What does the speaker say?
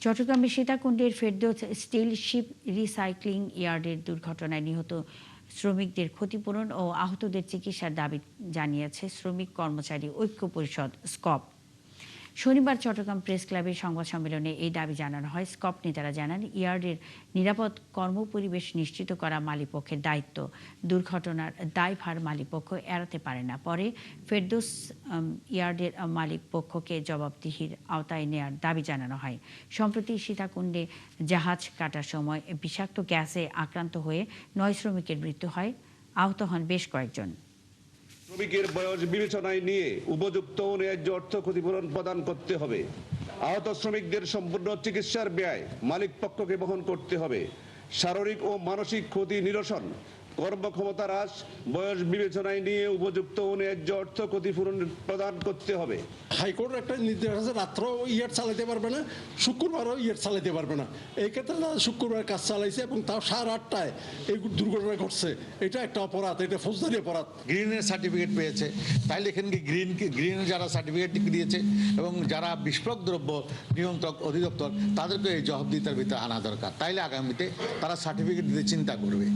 চট্টগ্রামের সীতাকুণ্ডের Ferdous still sheep recycling ইয়ার্ডের দুর্ঘটনায় নিহত শ্রমিকদের ক্ষতিপূরণ ও আহতদের চিকিৎসার দাবি জানিয়েছে শ্রমিক কর্মচারী ঐক্য পরিষদ স্কপ। শনিবার চট্টগ্রাম প্রেস ক্লাবে সংবাদ সম্মেলনে এই দাবি জানানো হয়। স্কপ নেতারা জানান, ইয়ার্ডের নিরাপদ কর্মপরিবেশ নিশ্চিত করা মালিকপক্ষের দায়িত্ব। দুর্ঘটনার দায়ভার মালিকপক্ষ এড়াতে পারে না। পরে ফেরদৌস ইয়ার্ডের মালিকপক্ষকে জবাবদিহির আওতায় নেয়ার দাবি জানানো হয়। সম্প্রতি সীতাকুণ্ডে জাহাজ কাটার সময় বিষাক্ত গ্যাসে আক্রান্ত হয়ে 9 শ্রমিকের মৃত্যু হয়, আহত হন বেশ কয়েকজন। শ্রমিকের বয়স বিবেচনায় নিয়ে উপযুক্ত ও ন্যায্য অর্থ ক্ষতিপূরণ প্রদান করতে হবে। আহত শ্রমিকদের সম্পূর্ণ চিকিৎসার ব্যয় মালিক পক্ষকে বহন করতে হবে। শারীরিক ও মানসিক ক্ষতি নিরসন, কর্মক্ষমতা হ্রাস, বয়স বিবেচনায় নিয়ে উপযুক্ত ও ন্যায্য অর্থ ক্ষতিপূরণ প্রদান করতে হবে। হাইকোর্টের একটা নির্দেশ আছে, রাত্রেও ইয়ার্ড চালাতে পারবে না, শুক্রবারও ইয়ার্ড চালাতে পারবে না। এই ক্ষেত্রে শুক্রবার কাজ চালাইছে এবং তাও 8:30টায় এই দুর্ঘটনা ঘটছে। এটা একটা অপরাধ, এটা ফৌজদারি অপরাধ। গ্রিনের সার্টিফিকেট পেয়েছে, তাইলে এখানে গ্রিন যারা সার্টিফিকেট দিয়েছে এবং যারা বিস্ফোরক দ্রব্য নিয়ন্ত্রক অধিদপ্তর তাদেরকে এই জবাবদিহিতার ভিতরে আনা দরকার। তাইলে আগামীতে তারা সার্টিফিকেট দিতে চিন্তা করবে।